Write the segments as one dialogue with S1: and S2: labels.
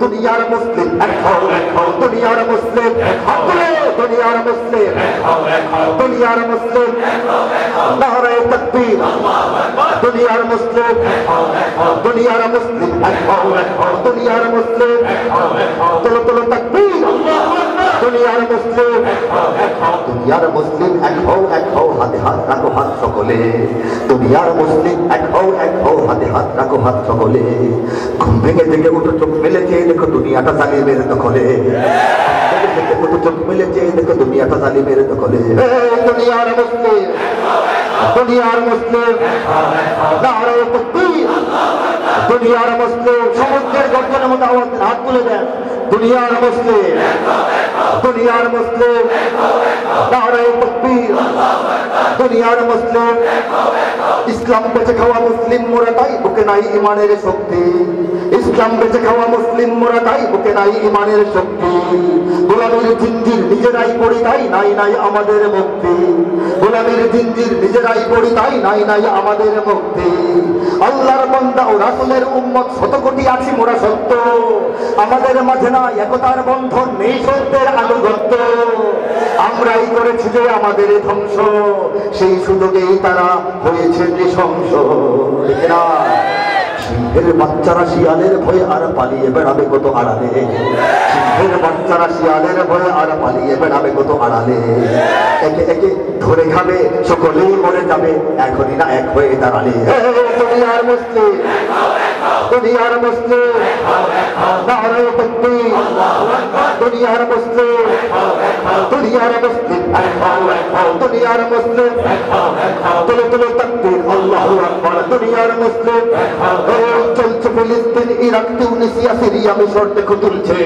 S1: দুনিয়ার মুসলিম এক হও, দুনিয়ার মুসলিম দুনিয়ার মুসলিম দুনিয়ার মুসলিম নারে তাকবীর দুনিয়ার মুসলিম দুনিয়ার মুসলিম এক হও, দুনিয়ার মুসলিম তোলো তোলো তাকবীর দুনিয়ার মুসলিম দুনিয়ার মুসলিম এক হও হাতে হাত রাখো হাত সকলে দুনিয়ার মুসলিম এক হও হাতে হাত রাখো হাত সকলে ঘুম ভেঙে থেকে উঠো চোখ মেলে চেয়ে দেখো দুনিয়াটা জালিমের দখলে চোখ মেলে চেয়ে দেখো দুনিয়াটা জালিমের দখলে দুনিয়ার মুসলিম দুনিয়ার মুসলিম নারে তাকবীর দুনিয়ার মুসলিম সমুদ্রের গর্জনের মতো আওয়াজ হাত তুলে দেন দুনিয়ার মুসলিম দুনিয়ার মুসলিম নারে তাকবীর দুনিয়ার মুসলিম ইসলাম বেঁচে খাওয়া মুসলিম মোরা তাই বুকে নাই ইমানের শক্তি ইসলাম বেঁচে খাওয়া মুসলিম মোরা তাই বুকে নাই ইমানের শক্তি গোলামীর জিঞ্জির নিজেরাই পড়ি তাই নাই নাই আমাদের মুক্তি গোলামীর জিঞ্জির নিজেরাই পড়ি তাই নাই নাই আমাদের মুক্তি আল্লাহর বান্দা ও রাসূলের উম্মত শত কোটি আছি মোরা সত্য আমাদের মাঝে না একতার বন্ধন নেই সত্যের আনুগত্য আমরাই করেছি যে আমাদের ধ্বংস সেই সুযোগেই তারা হয়েছে নৃশংস না সিংহের বাচ্চারা শিয়ালের ভয়ে আর পালিয়ে বেড়াবে কত আড়ালে সিংহের বাচ্চারা শিয়ালের ভয়ে আর পালিয়ে বেড়াবে কত আড়ালে একে একে ধরে খাবে সকলেই মরে যাবে এখনই না এক হয়ে দাঁড়ালে দুনিয়ার মুসলিম দুনিয়ার মুসলিম নারে তাকবীর দুনিয়ার মুসলিম দুনিয়ার মুসলিম দুনিয়ার মুসলিম তুলে তুলে তাকবীর আল্লাহু আকবার দুনিয়ার মুসলিম চলছে ফিলিস্তিন ইরাক তিউনিসিয়া সিরিয়া মিশর দেখো তুলছে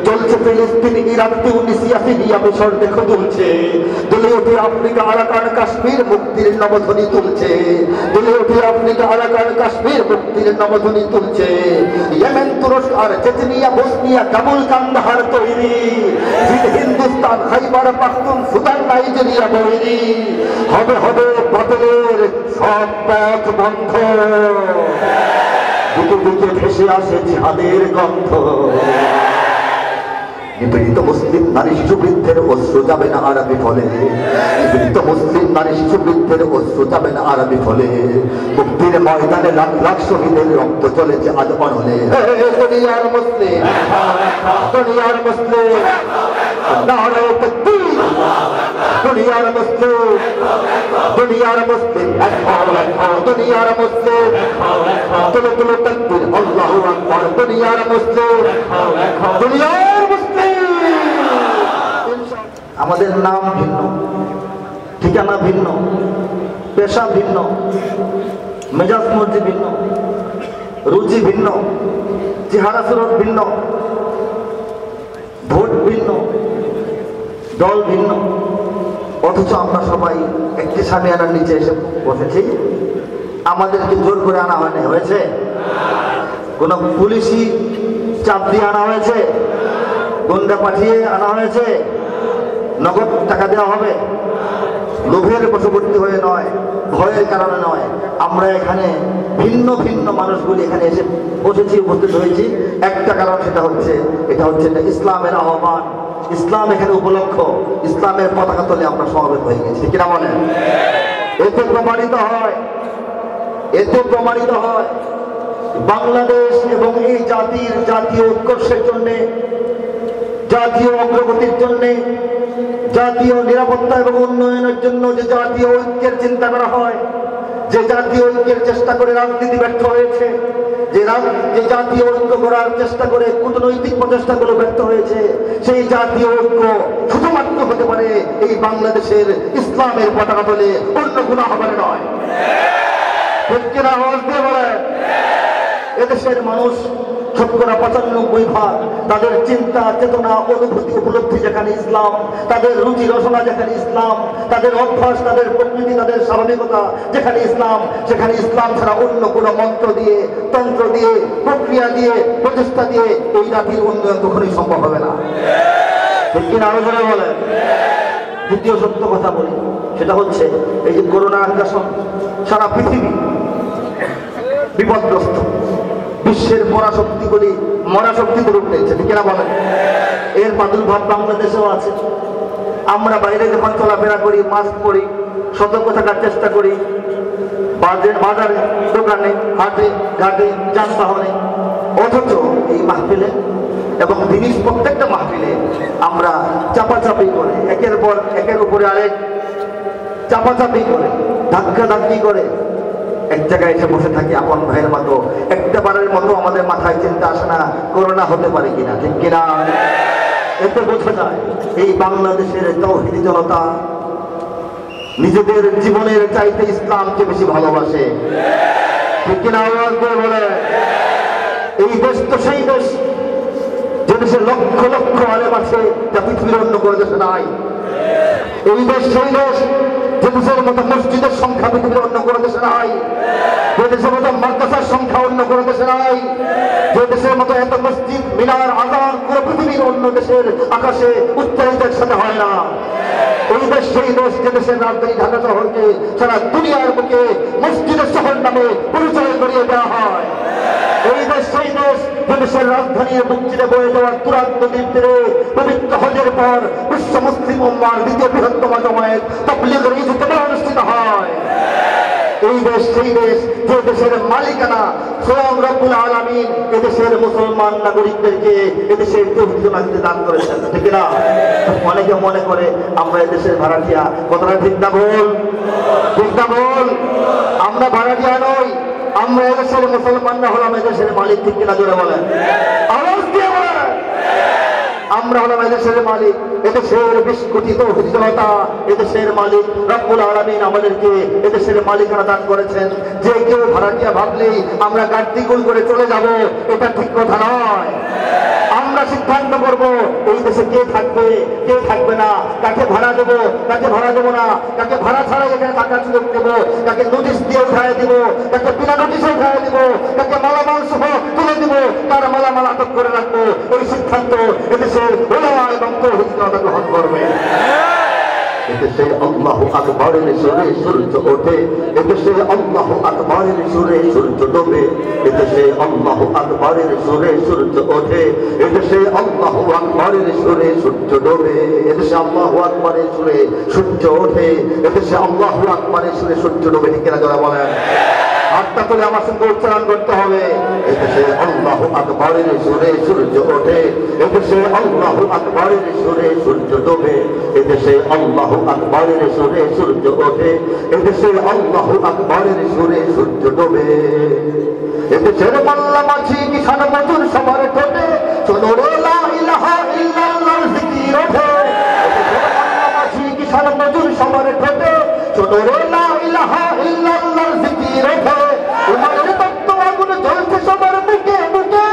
S1: চলছে ফিলিস্তিন ইরাক তিউনিসিয়া সিরিয়া মিশর দেখো তুলছে দুলে ওঠে আফ্রিকা আরাকান কাশ্মীর মুক্তির নবধ্বনি তুলছে দুলে ওঠে আফ্রিকা আরাকান কাশ্মীর মুক্তির নবধ্বনি তুলছে ইয়েমেন তুরস্ক আর চেচনিয়া বসনিয়া কাবুল কান্দাহার তৈরি হিন্দুস্তান খাইবার পাখতুন সুদান নাইজেরিয়া তৈরি হবে হবে বাতিলের সব পথ বন্ধ বুকে বুকে ভেসে আসে জিহাদের গন্ধ নিপীড়িত মুসলিম নারী শিশু বৃদ্ধের অশ্রু যাবে না আর বিফলে নিপীড়িত মুসলিম নারী শিশু বৃদ্ধের অশ্রু যাবে না আর বিফলে মুক্তির ময়দানে লাখ লাখ শহীদের রক্ত চলেছে আজ অনলে দুনিয়ার মুসলিম দুনিয়ার মুসলিম নারে তাকবীর দুনিয়ার মুসলিম দুনিয়ার মুসলিম দুনিয়ার মুসলিম তুলে তুলে তাকবীর আল্লাহু আকবার দুনিয়ার মুসলিম দুনিয়ার মুসলিম আমাদের নাম ভিন্ন ঠিকানা ভিন্ন পেশা ভিন্ন মেজাজ মর্জি ভিন্ন রুচি ভিন্ন চেহারা সুরত ভিন্ন ভোট ভিন্ন দল ভিন্ন অথচ আমরা সবাই একটি সামিয়ানার নিচে এসে বসেছি আমাদেরকে জোর করে আনা হয়নি হয়েছে কোন পুলিশি চাপ দিয়ে আনা হয়েছে গুন্ডা পাঠিয়ে আনা হয়েছে নগদ টাকা দেওয়া হবে লোভের বশবর্তী হয়ে নয় ভয়ের কারণে নয় আমরা এখানে ভিন্ন ভিন্ন মানুষগুলি এখানে এসে বসেছি উপস্থিত হয়েছি একটা কারণ সেটা হচ্ছে এটা হচ্ছে ইসলামের আহ্বান ইসলাম এখানে উপলক্ষ ইসলামের পতাকা তলে আমরা সমবেত হয়ে গেছি কিনা বলেন এতে প্রমাণিত হয় বাংলাদেশ এবং এই জাতির জাতীয় উৎকর্ষের জন্য জাতীয় অগ্রগতির জন্য জাতীয় নিরাপত্তা এবং উন্নয়নের জন্য যে জাতীয় ঐক্যের চিন্তা করা হয় যে জাতীয় ঐক্যের চেষ্টা করে রাজনীতি ব্যর্থ হয়েছে যে জাতীয় ঐক্য করার চেষ্টা করে কূটনৈতিক প্রচেষ্টাগুলো ব্যর্থ হয়েছে সেই জাতীয় ঐক্য শুধুমাত্র হতে পারে এই বাংলাদেশের ইসলামের পতাকা তলে অন্য কোনো আহ্বানে নয় আওয়াজ দিয়ে বলে এদেশের মানুষ শতকরা ৯৫% তাদের চিন্তা চেতনা অনুভূতি উপলব্ধি যেখানে ইসলাম তাদের রুচি রসনা যেখানে ইসলাম তাদের অভ্যাস তাদের প্রকৃতি তাদের স্বাভাবিকতা যেখানে ইসলাম সেখানে ইসলাম ছাড়া অন্য কোনো মন্ত্র দিয়ে তন্ত্র দিয়ে প্রক্রিয়া দিয়ে প্রচেষ্টা দিয়ে এই জাতির উন্নয়ন কখনোই সম্ভব হবে না ঠিক কিনা আরো জনে বলে দ্বিতীয় সত্য কথা বলি সেটা হচ্ছে এই যে করোনা আগ্রাসন সারা পৃথিবী বিপদগ্রস্ত বিশ্বের পরাশক্তিগুলি মরাশক্তিতে রূপ নিচ্ছে, ঠিক কিনা বলেন? এর প্রাদুর্ভাব বাংলাদেশেও আছে। আমরা বাইরে যখন চলাফেরা করি, মাস্ক পরি, সতর্ক থাকার চেষ্টা করি, বাজারে, দোকানে, হাটে ঘাটে, যানবাহনে, অথচ এই মাহফিলে এবং জিনিস প্রত্যেকটা মাহফিলে আমরা চাপাচাপি করে, একের পর একের উপরে আরেক চাপাচাপি করে, ধাক্কাধাক্কি করে এক জায়গায় এসে বসে থাকি আপন ভাইয়ের মতো। একটা বারের মতো আমাদের মাথায় চিন্তা আসে না করোনা হতে পারে কিনা, ঠিক কিনা? এতে বোঝা যায় এই বাংলাদেশের তাওহীদি জনতা নিজেদের জীবনের চাইতে ইসলামকে বেশি ভালোবাসে, ঠিক কিনা? আওয়াজ দিয়ে বলে। এই দেশ তো সেই দেশ যে দেশে লক্ষ লক্ষ আলেম আছে, যা পৃথিবীর অন্য কোনো দেশে নাই। এই দেশ সেই দেশ যে দেশের মতো মসজিদের সংখ্যা পৃথিবীর অন্য কোনো দেশে নাই, যে দেশের মতো মাদ্রাসার সংখ্যা অন্য কোনো দেশে নাই, যে দেশের মতো এত মসজিদ মিনার আযান পুরো পৃথিবীর অন্য দেশের আকাশে উচ্চারিত একসাথে হয় না। এই দেশ সেই দেশ যে দেশের রাজধানী ঢাকা শহরকে সারা দুনিয়ার বুকে মসজিদের শহর নামে পরিচয় করিয়ে দেওয়া হয়। এই দেশ সেই দেশ যে দেশের রাজধানীর বুক চিরে বয়ে যাওয়ার তুরাগ নদীর তীরে পবিত্র হজের পর বিশ্ব মুসলিম উম্মাহর দ্বিতীয় বৃহত্তম জমায়েত তাবলীগের ইজতেমা অনুষ্ঠিত হয়। এই দেশ সেই দেশ যে দেশের মালিকানা স্বয়ং রব্বুল আলামিন এদেশের মুসলমান নাগরিকদেরকে এদেশের তৌহিদ দান করেছেন, ঠিক না? অনেকে মনে করে আমরা এদেশের ভাড়াটিয়া, কথাটা ঠিক না বল? ঠিক না বল? আমরা ভাড়াটিয়া নই, আমরা এদেশের মুসলমানরা হলাম এদেশের মালিক, ঠিক কিনা? জোরে বলেন, আওয়াজ দিয়ে বলেন। আমরা হলাম এদেশের মালিক, এদেশের 20 কোটি তাওহীদি জনতা এদেশের মালিক। রব্বুল আলামিন আমাদেরকে এদেশের মালিকানা দান করেছেন। যে কেউ ভাড়াটিয়া ভাবলেই আমরা গাড়িগুল করে চলে যাব, এটা ঠিক কথা নয়। আমরা সিদ্ধান্ত করব এই দেশে কে থাকবে কে থাকবে না, কাকে ভাড়া দেবো কাকে ভাড়া দেবো না, কাকে ভাড়া ছাড়া এখানে থাকার সুযোগ দেবো, কাকে নোটিশ দিয়ে উঠায় দিব, কাকে বিনা নোটিশে উঠায় দিব, কাকে মালামাল সহ তুলে দিব, কার মালামাল আটক করে রাখবো, এই সিদ্ধান্ত এদেশের ওলামা এবং তাওহীদি জনতা গ্রহণ করবে। এদেশে আল্লাহু আকবারের সুরে সূর্য ওঠে, এদেশে আল্লাহু আকবারের সুরে সূর্য ডোবে, এদেশে আল্লাহু আকবারের সুরে সূর্য ওঠে, এদেশে আল্লাহু আকবারের সুরে সূর্য ডোবে, এদেশে আল্লাহু আকবারের সুরে সূর্য ওঠে, এদেশে আল্লাহু আকবারের সুরে সূর্য ডোবে, ঠিক কিনা? যারা বলেন হাতটা তুলে আমার সঙ্গে উচ্চারণ করতে হবে। এদেশে আল্লাহু আকবারের সুরে সূর্য ওঠে, এদেশে আল্লাহু আকবারের সুরে সূর্য ডোবে, এদেশে আল্লাহু আকবারের সুরে সূর্য ওঠে, এদেশে আল্লাহু আকবারের সুরে সূর্য ডোবে। এদেশের মাল্লা মাঝি কিষান মজুর সবার ঠোঁটে চলো রে লা ইলাহা ইল্লাল্লাহর জিকির ওঠে, এদেশের মাল্লা মাঝি কিষান মজুর সবার ঠোঁটে চলো রে লা ইলাহা ইল্লাল্লাহর জিকির ওঠে। ইমানের তত্ত্ব আগুন জ্বলছে সবার বুকে বুকে,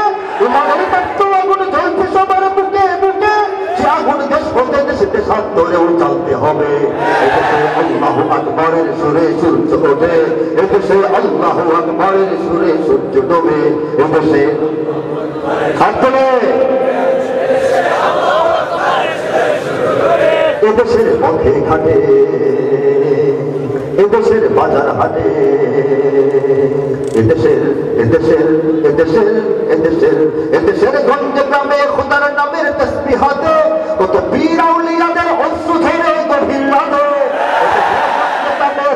S1: ইমানের তত্ত্ব আগুন জ্বলছে সবার বুকে বুকে, সে আগুন দেশ হতে দেশে দেশান্তরেও জ্বালতে হবে। এদেশে আল্লাহু আকবারের সুরে সূর্য ওঠে, এদেশে আল্লাহু আকবারের সুরে সূর্য ডোবে, এদেশে এদেশের পথে ঘাটে, এদেশের বাজার হাটে, এদেশের এদেশের এদেশের এদেশের এদেশের গঞ্জে গ্রামে খোদার নামের তাসবিহাতে কত পীর আউলিয়াদের অশ্রু ঝরে গভীর রাতে,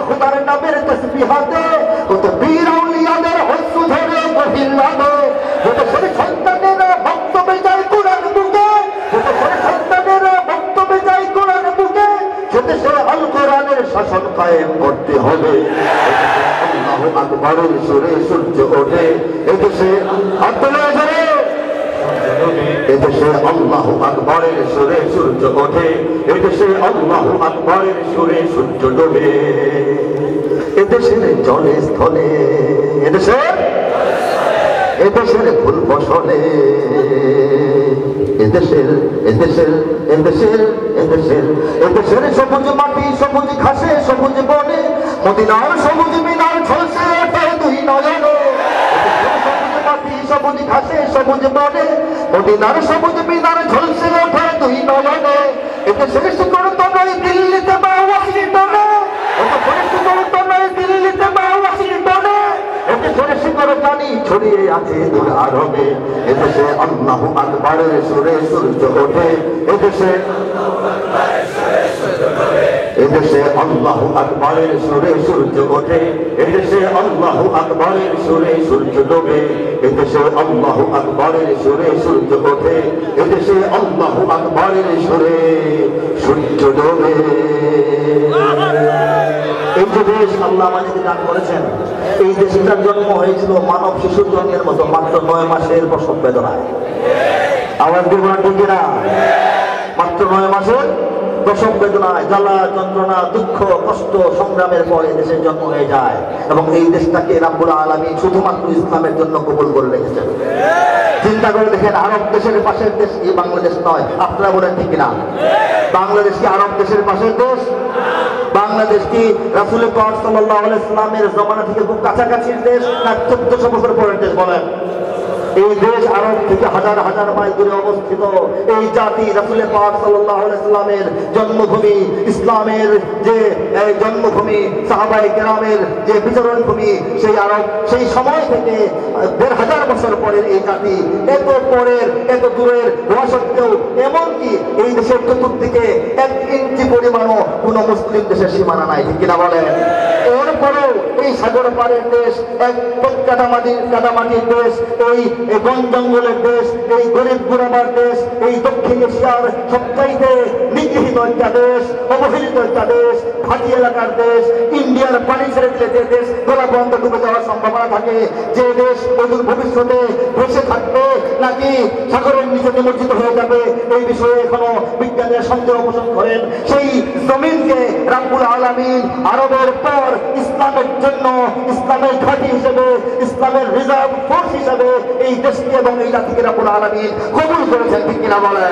S1: খোদার নামের তাসবিহাতে কত পীর আউলিয়াদের অশ্রু ঝরে গভীর রাতে, এদেশের সন্তানেরা বক্তব্যে যায় কোরআন বুকে, এদেশের সন্তানেরা বক্তব্যে যায় কোরআন বুকে, সেদেশে আল কোরআনের শাসন কায়েম করতে হবে। আল্লাহু আকবারের সুরে সূর্য ওঠে, এদেশে আব্দুল্লাহ জরে, এদেশে আল্লাহু আকবারের সুরে সূর্য ওঠে, এদেশে আল্লাহু আকবারের সুরে সূর্য ডোবে, এদেশের জলে স্থলে, এদেশের ফুল ফসলে, এদেশের এদেশের এদেশের এদেশের এদেশের সবুজ মাটি সবুজ ঘাসে সবুজ বনে, মদিনার সবুজ মিনার ঝলসে ওঠে দুই নয়নে, সবুজ মাটি সবুজ ঘাসে সবুজ বনে, মদিনার সবুজ মিনার ঝলসে ওঠে দুই নয়নে, এদেশের শিকড় তো নয় দিল্লিতে বা ওয়াশিংটনে, এদেশের শিকড় তো নয় দিল্লিতে বা ওয়াশিংটনে, সুরে শিকড় জানি ছড়িয়ে আছে দূর আরবে এদেশে আল্লাহু আকবারের সুরে সূর্য ওঠে এদেশে এদেশে আল্লাহু আকবারের সুরে সূর্য ওঠে এদেশে আল্লাহু আকবারের সুরে সূর্য ডোবে এদেশে আল্লাহু আকবারের সুরে সূর্য ওঠে এদেশে আল্লাহু আকবারের সুরে সূর্য ডোবে। এই যে দেশ আল্লাহ আমাদেরকে দান করেছেন, এই দেশটার জন্ম হয়েছিল মানব শিশুর জন্মের মতো মাত্র 9 মাসের প্রসব বেদনায়। আওয়াজ দিব না ঠিক না? মাত্র 9 মাসের প্রসব বেদনায়, জ্বালা যন্ত্রণা দুঃখ কষ্ট সংগ্রামের পরে দেশের জন্ম হয়ে যায় এবং এই দেশটাকে রাব্বুল আলামিন শুধুমাত্র ইসলামের জন্য কবুল করে রেখেছেন। চিন্তা করে দেখেন, আরব দেশের পাশের দেশ এই বাংলাদেশ নয়। আপনারা বলেন ঠিক না? বাংলাদেশ কি আরব দেশের পাশের দেশ? বাংলাদেশ কি রাসূল পাক সাল্লাল্লাহু আলাইহি ওয়াসাল্লামের জমানা থেকে খুব কাছাকাছির দেশ না 1400 বছর পরের দেশ? বলেন। এই দেশ আরব থেকে হাজার হাজার মাইল দূরে অবস্থিত। এই জাতি রাসূল পাক সাল্লাল্লাহু আলাইহি ওয়াসাল্লামের জন্মভূমি, ইসলামের যে জন্মভূমি, সাহাবায়ে কেরামের যে বিচরণ ভূমি, সেই আরব সেই সময় থেকে 1500 বছর পরের এই জাতি এত পরের এত দূরের হওয়া সত্ত্বেও এমনকি এই দেশের চতুর্দিকে 1 ইঞ্চি পরিমাণও কোনো মুসলিম দেশের সীমানা নাই, ঠিক কিনা বলেন? এরপরেও এই সাগর পাড়ের দেশ, এক কাদামাটির দেশ, এই বন জঙ্গলের দেশ, এই গরিব গুরাবার দেশ, এই দক্ষিণ এশিয়ার সবচাইতে নিগৃহীত একটা দেশ, অবহেলিত একটা দেশ, ভাটি এলাকার দেশ, ইন্ডিয়ার পানি ছেড়ে দিলে যে দেশ গোলা বন্ধ ডুবে যাওয়ার সম্ভাবনা থাকে, যে দেশ অদূর ভবিষ্যতে ভেসে থাকবে নাকি সাগরের নিচে নিমজ্জিত হয়ে যাবে, এই বিষয়ে এখনো বিজ্ঞানীরা সন্দেহ পোষণ করেন। সেই জমিনকে রাব্বুল আলামিন আরবের পর ইসলামের জন্য, ইসলামের ঘাঁটি হিসেবে, ইসলামের রিজার্ভ ফোর্স হিসেবে এই দেশকে এবং এই জাতিকে রাব্বুল আলামিন কবুল করেছেন, ঠিক কিনা বলেন?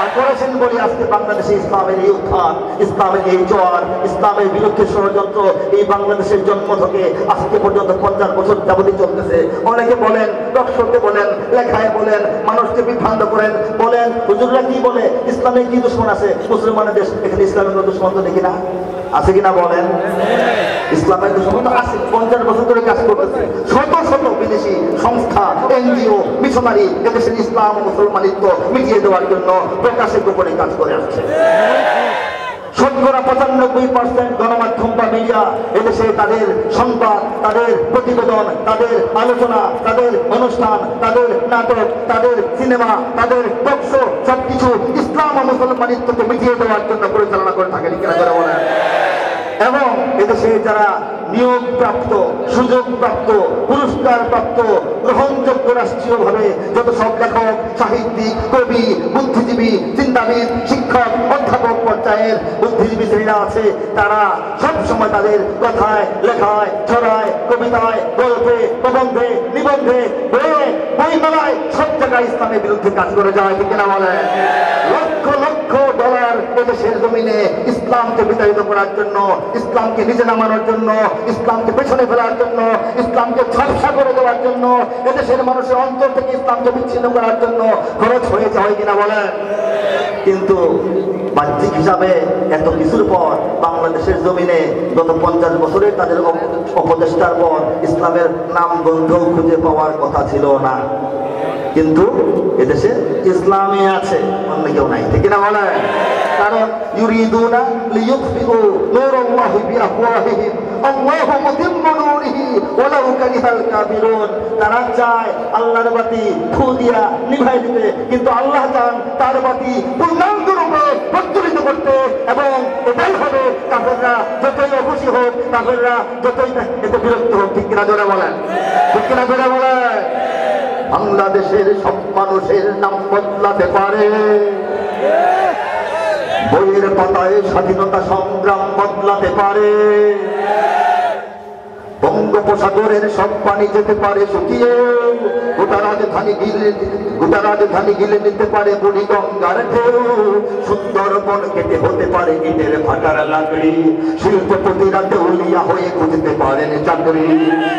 S1: আর করেছেন বলে আজকে বাংলাদেশে ইসলামের এই উত্থান, ইসলামের এই জোয়ার, ইসলামের বিরুদ্ধে ষড়যন্ত্র এই বাংলাদেশের জন্ম থেকে আজকে পর্যন্ত 50 বছর যাবতীয় চলতেছে। অনেকে বলেন, টকশোতে বলেন, লেখায় বলেন, মানুষকে বিভ্রান্ত করেন, বলেন হুজুররা কি বলে, ইসলামের কি দুশমন আছে? মুসলমানের দেশ, এখানে ইসলামের কোনো দুশমন তো দেখি না, আছে কিনা বলেন? ইসলামের দুশমন তো আছে, 50 বছর ধরে কাজ করতেছে। শত শত বিদেশি সংস্থা, এনজিও, মিশনারি এদেশের ইসলাম ও মুসলমানিত্ব মিটিয়ে দেওয়ার জন্য প্রকাশে গোপনে কাজ করে আসছে। 95% গণমাধ্যম বা মিডিয়া এদেশে তাদের সংবাদ, তাদের প্রতিবেদন, তাদের আলোচনা, তাদের অনুষ্ঠান, তাদের নাটক, তাদের সিনেমা, তাদের টক শো সবকিছু ইসলাম ও মুসলমানিত্বকে মিটিয়ে দেওয়ার জন্য পরিচালনা করে থাকেন, কিনা যারা বলেন। এবং এদেশে যারা নিয়োগপ্রাপ্ত, সুযোগপ্রাপ্ত, পুরস্কারপ্রাপ্ত, গ্রহণযোগ্য রাষ্ট্রীয়ভাবে যত সব লেখক, সাহিত্যিক, কবি, বুদ্ধিজীবী, চিন্তাবিদ, শিক্ষক, অধ্যাপক পর্যায়ের বুদ্ধিজীবী শ্রেণীরা আছে, তারা সবসময় তাদের কথায়, লেখায়, ছড়ায়, কবিতায়, গল্পে, প্রবন্ধে, নিবন্ধে, বইমেলায় সব জায়গায় ইসলামের বিরুদ্ধে কাজ করে যায়, ঠিক কিনা বলে? লক্ষ লক্ষ ডলার এদেশের জমিনে ইসলামকে বিতাড়িত করার জন্য, ইসলামকে নিচে নামানোর জন্য, ইসলামকে পেছনে ফেলার জন্য, ইসলামকে ঝাপসা করে দেওয়ার জন্য, এদেশের মানুষের অন্তর থেকে ইসলামকে বিচ্ছিন্ন করার জন্য খরচ হয়েছে, হয় কিনা বলেন? কিন্তু বাহ্যিক হিসাবে এত কিছুর পর বাংলাদেশের জমিনে গত 50 বছরে তাদের অপচেষ্টার পর ইসলামের নাম গন্ধ খুঁজে পাওয়ার কথা ছিল না। কিন্তু এদেশে ইসলামই আছে, অন্য কেউ নাই, ঠিক না বলেন? কারণ ইউরিদুনা লিইউতফিউ নূরাল্লাহি বিআফওয়াহিহিম আল্লাহু মুতিম্মু নূরিহি ওয়ালাউ কারিহাল কাফিরুন। তারা চায় আল্লাহর বাতি ফু দিয়া নিভাই দিতে, কিন্তু আল্লাহ চান তার বাতি পূর্ণাঙ্গ রূপে প্রজ্বলিত করতে, এবং এটাই হবে কাফেররা যতই অখুশি হোক, কাফেররা যতই এতে বিরক্ত হোক, ঠিক কিনা জোরে বলেন? ঠিক কিনা জোরে বলেন? বাংলাদেশের সব মানুষের নাম বদলাতে পারে, বইয়ের পাতায় স্বাধীনতা সংগ্রাম বদলাতে পারে, বঙ্গোপসাগরের সব পানি যেতে পারে শুকিয়ে, গোটা রাজধানী গিলে নিতে পারে বুড়িগঙ্গার ঢেউ, সুন্দরবন কেটে হতে পারে ইটের ভাটার লাকড়ি, শিল্পপতিরা দেউলিয়া হয়ে খুঁজতে পারেন চাকরি,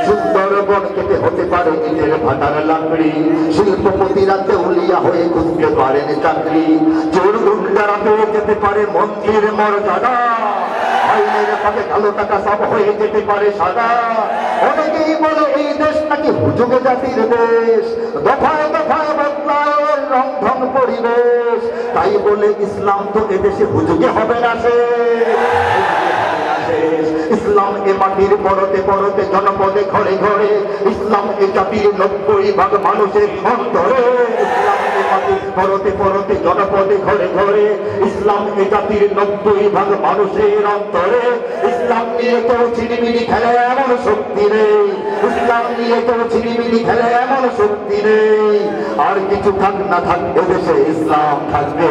S1: সুন্দরবন কেটে হতে পারে ইটের ভাটার লাকড়ি, শিল্পপতিরা দেউলিয়া হয়ে খুঁজতে পারেন চাকরি, চোর গুন্ডারা পেয়ে যেতে পারে মন্ত্রীর মর্যাদা, আইনের ফাঁকে কালো টাকা সব হয়ে যেতে পারে সাদা। অনেকেই বলে এই দেশ নাকি হুজুগে জাতির দেশ, দফায় দফায় বদলায় রংধন পরিবেশ। তাই বলে ইসলাম তো এদেশে হুজুগে হবে না শেষ। ইসলাম এ মাটির পরতে পরতে জনপদে ঘরে ঘরে, ইসলাম এ জাতির 90% মানুষের অন্তরে। ইসলাম এ মাটির পরতে পরতে জনপদে ঘরে ঘরে, ইসলাম এ জাতির 90% মানুষের অন্তরে। ইসলাম নিয়ে কেউ ছিনিমিনি খেলে এমন শক্তি নেই, ইসলাম নিয়ে কেউ ছিনিমিনি খেলে এমন শক্তি নেই। আর কিছু থাক না থাক এদেশে ইসলাম থাকবে,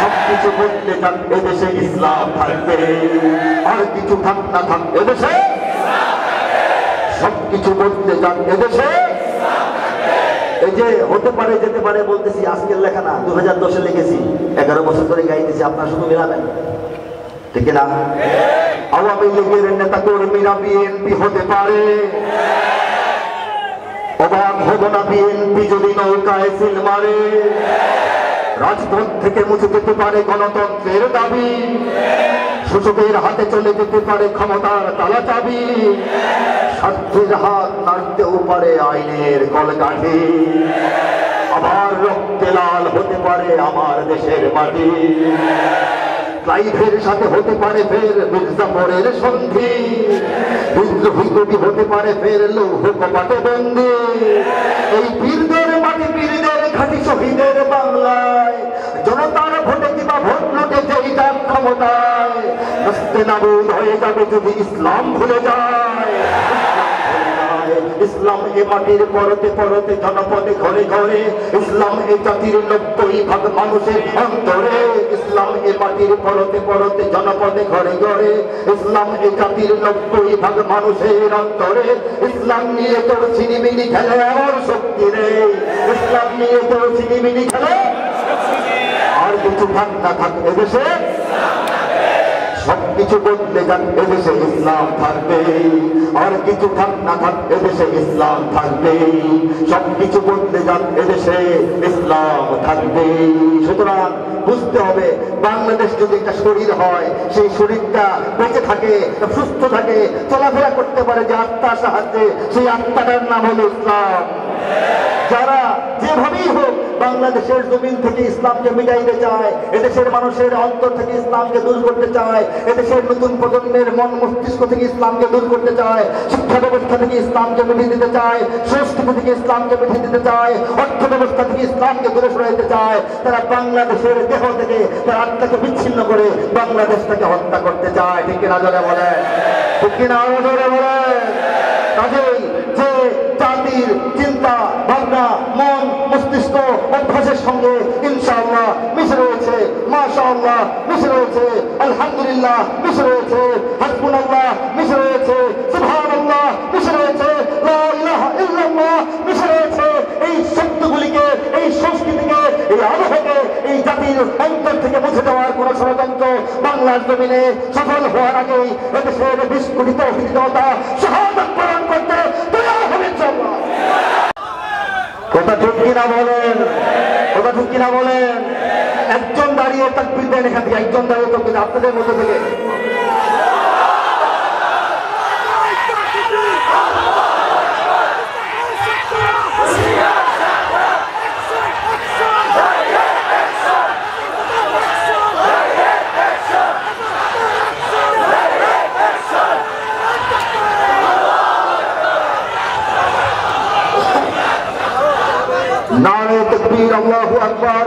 S1: সবকিছু বদলে যাক এদেশে ইসলাম থাকবে। আর কিছু থাক না থাক এদেশে সবকিছু বদলে যাক এদেশে। এই যে হতে পারে যেতে পারে বলতেছি, আজকের লেখা না, 2010-এ লিখেছি, 11 বছর ধরে গাইতেছি, আপনারা শুধু মিলাবেন, ঠিক না? আওয়ামী লীগের নেতা কর্মীরা বিএনপি হতে পারে, অবাক হব না বিএনপি যদি নৌকায় সিল মারে। রাজপথ থেকে মুছে যেতে পারে গণতন্ত্রের দাবি, শোষকের হাতে চলে যেতে পারে ক্ষমতার তালা চাবি। স্বার্থের হাত নাড়তেও পারে আইনের কলকাঠি, আবার রক্তে লাল হতে পারে আমার দেশের মাটি। ক্লাইভের সাথে হতে পারে ফের মির্জাফরের সন্ধি, বিদ্রোহী কবি হতে পারে ফের লৌহ কপাটে বন্দি। এই বীরদের মাটি, বীরদের ঘাঁটি, শহীদের বাংলায় জনতার ভোটে কিংবা ভোট লুটে যেই যাক ক্ষমতায়, নাস্তেনাবুদ হয়ে যাবে যদি ইসলাম ভুলে যায়। ইসলাম এ মাটির পরতে পরতে জনপদে ঘরে ঘরে, ইসলাম এ জাতির 90% মানুষের অন্তরে। ইসলাম এ মাটির পরতে পরতে জনপদে ঘরে ঘরে, ইসলাম এ জাতির 90% মানুষের অন্তরে। ইসলাম নিয়ে তোর ছিনিমিনি খেলে এমন শক্তি নেই, ইসলাম নিয়ে তোর ছিনিমিনি খেলে। আর কিছু থাক না থাক এদেশে সবকিছু বদলে যাক এদেশে ইসলাম থাকবে। আর কিছু থাক না থাক এদেশে ইসলাম থাকবে, সবকিছু বদলে যাক এদেশে ইসলাম থাকবে। সুতরাং বুঝতে হবে, বাংলাদেশ যদি একটা শরীর হয়, সেই শরীরটা বেঁচে থাকে, সুস্থ থাকে, চলাফেরা করতে পারে যে আত্মার সাহায্যে, সেই আত্মাটার নাম হলো ইসলাম। যারা যেভাবেই হোক বাংলাদেশের জমিন থেকে ইসলামকে মিটাইতে চায়, এদেশের মানুষের অন্তর থেকে ইসলামকে দূর করতে চায়, এদেশের নতুন প্রজন্মের মন মস্তিষ্ক থেকে ইসলামকে দূর করতে চায়, শিক্ষা ব্যবস্থা থেকে ইসলামকে মিটিয়ে দিতে চায়, সংস্কৃতি থেকে ইসলামকে মিটিয়ে দিতে চায়, অর্থ ব্যবস্থা থেকে ইসলামকে দূরে সরাইতে চায়, তারা বাংলাদেশের দেহ থেকে তার আত্মাকে বিচ্ছিন্ন করে বাংলাদেশটাকে হত্যা করতে চায়। ঠিক কিনা জোরে বলে, ঠিক কিনা আরো জোরে বলে। কাজেই যে জাতির চিন্তা ভাবনা, মন মস্তিষ্ক অভ্যাসের সঙ্গে ইনশাআল্লাহ মিশে রয়েছে, মাশাআল্লাহ মিশে রয়েছে, আলহামদুলিল্লাহ মিশে রয়েছে, হাসবুনাল্লাহ মিশে রয়েছে, সুবহানাল্লাহ মিশে রয়েছে, লা ইলাহা ইল্লাল্লাহ মিশে রয়েছে, এই শব্দগুলিকে, এই সংস্কৃতিকে, এই আবহকে এই জাতির অন্তর থেকে মুছে দেওয়ার কোন ষড়যন্ত্র বাংলার জমিনে সফল হওয়ার আগেই এদেশের 20 কোটি তৌহিদি জনতা শাহাদাত বরণ করতে তৈরি হবে ইনশাআল্লাহ। কথা ঠিক কিনা বলেন, কথা ঠিক কিনা বলেন। একজন দাঁড়িয়ে তাকবীর দেন, এখান থেকে একজন দাঁড়িয়ে তাকবীর আপনাদের মধ্যে থেকে। নারে তাকবীর, আল্লাহু আকবার।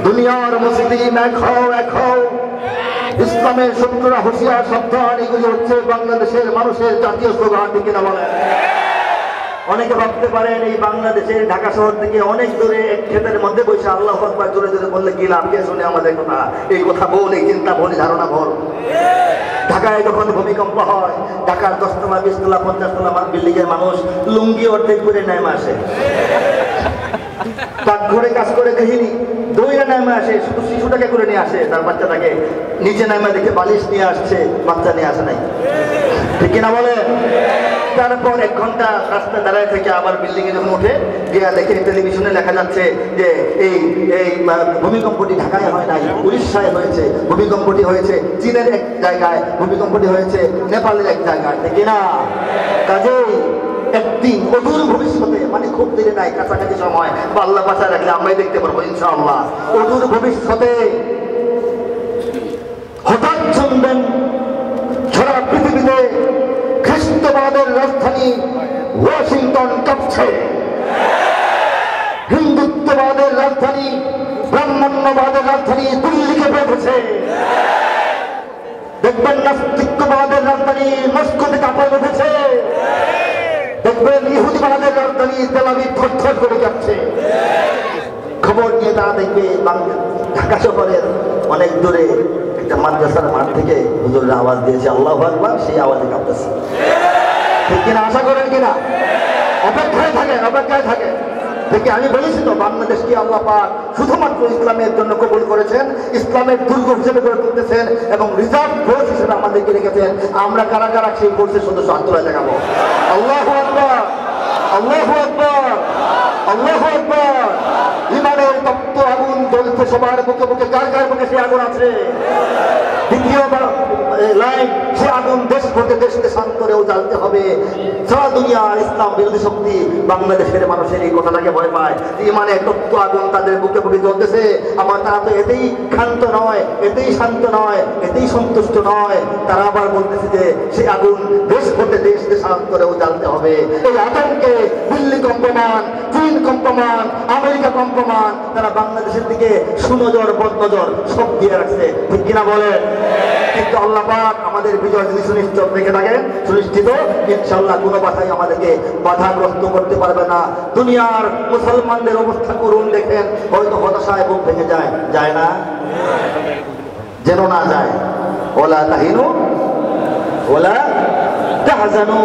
S1: দুনিয়ার মুসলিম এক হও, এক হও। ইসলামের শত্রুরা হুঁশিয়ার, সাবধান। এগুলি হচ্ছে বাংলাদেশের মানুষের জাতীয় স্লোগান। ঠিক কিনা বলেন? অনেকে ভাবতে পারেন এই বাংলাদেশের ঢাকা শহর থেকে অনেক দূরে এক ক্ষেতের মধ্যে বসে আল্লাহু আকবার জোরে জোরে বললে কি লাভ, কে শুনে আমাদের কথা? এই কথা ভুল, এই চিন্তা ভুল, ধারণা ভুল। ঢাকায় যখন ভূমিকম্প হয়, ঢাকার 10 তলা 20 তলা 50 তলা বিল্ডিং এর মানুষ লুঙ্গি অর্ধেক করে নেমে আসে। ঘরে কাজ করে দেখিনি, দইরা নেমে আসে, শুধু শিশুটাকে করে নিয়ে আসে, তার বাচ্চাটাকে নিচে নেমে দেখে বালিশ নিয়ে আসছে, বাচ্চা নিয়ে আসে নাই। ঠিক কিনা বলে? তারপর 1 ঘন্টা রাস্তায় দাঁড়ায় থেকে আবার বিল্ডিংয়ে যখন উঠে গিয়া দেখে টেলিভিশনে লেখা যাচ্ছে যে এই এই ভূমিকম্পটি ঢাকায় হয় নাই, উড়িষ্যায় হয়েছে, ভূমিকম্পটি হয়েছে চীনের এক জায়গায়, ভূমিকম্পটি হয়েছে নেপালের এক জায়গায়, ঠিক না? কাজেই একদিন অদূর ভবিষ্যতে, মানে খুব দেরি নাই, কাছাকাছি সময় বা আল্লাহ বাঁচায় রাখলে আমরাই দেখতে পারবো ইনশাআল্লাহ, অদূর ভবিষ্যতে হঠাৎ শুনবেন সারা পৃথিবীতে খ্রিস্টবাদের রাজধানী ওয়াশিংটন কাঁপছে, হিন্দুত্ববাদের রাজধানী, ব্রাহ্মণ্যবাদের রাজধানী দিল্লিকে বেঁধেছে, দেখবেন নাস্তিকবাদের রাজধানী মস্কোতে কাঁপা বেঁধেছে, দেখবেন ইহুদিবাদের রাজধানী তেল আবিব থরথর করে যাচ্ছে। খবর নিয়ে তারা দেখবে ঢাকা শহরের অনেক দূরে একটা মাদ্রাসার মাঠ থেকে হুজুরের আওয়াজ দিয়েছে আল্লাহু আকবার, সেই আওয়াজে কাঁপতেছে, ঠিক কিনা? আশা করেন কিনা? অপেক্ষায় থাকেন, অপেক্ষায় থাকেন। দেখে আমি বলেছি তো, বাংলাদেশকে আল্লাহ পাক শুধুমাত্র ইসলামের জন্য কবুল করেছেন, ইসলামের দুর্গ হিসেবে করে তুলতেছেন এবং রিজার্ভ ফোর্স হিসেবে আমাদেরকে রেখেছেন। আমরা কারা কারা সেই ফোর্সের সদস্য হাত তুলে দেখাবো? আল্লাহু আকবার, আল্লাহু আকবার, আল্লাহু আকবার। ইমানের তপ্ত আগুন জ্বলছে সবার বুকে বুকে, কার কার বুকে সেই আগুন আছে? দ্বিতীয় লাইন, সে আগুন দেশ ভোটে দেশ দেশান্তরেও জ্বালতে হবে। সারা দুনিয়া ইসলাম বিরোধী শক্তি বাংলাদেশের মানুষের এই কথাটাকে ভয় পায়। ইমানের তপ্ত আগুন তাদের বুকে বুকে জ্বলতেছে, আমার তারা তো এতেই ক্ষান্ত নয়, এতেই শান্ত নয়, এতেই সন্তুষ্ট নয়, তারা আবার বলতেছে যে সেই আগুন দেশ ভোটে দেশ দেশান্তরেও জ্বালতে হবে। এই আতঙ্কে দিল্লি কম্পমান, চীন কম্পমান, আমেরিকা কম্পমান, তারা বাংলাদেশের দিকে সুনজর বদনজর সব দিয়ে রাখছে, ঠিক কিনা বলেন? কিন্তু আল্লাহ পাক আমাদের বিজয় যদি সুনিশ্চিত রেখে থাকেন, সুনিশ্চিত, ইনশাআল্লাহ কোনো বাধাই আমাদেরকে বাধাগ্রস্ত করতে পারবে না। দুনিয়ার মুসলমানদের অবস্থা করুন দেখেন, হয়তো হতাশায় বুক ভেঙে যায়, যায় না? যেন না যায়। ওলা তাহিনু ওলা তাহজানু,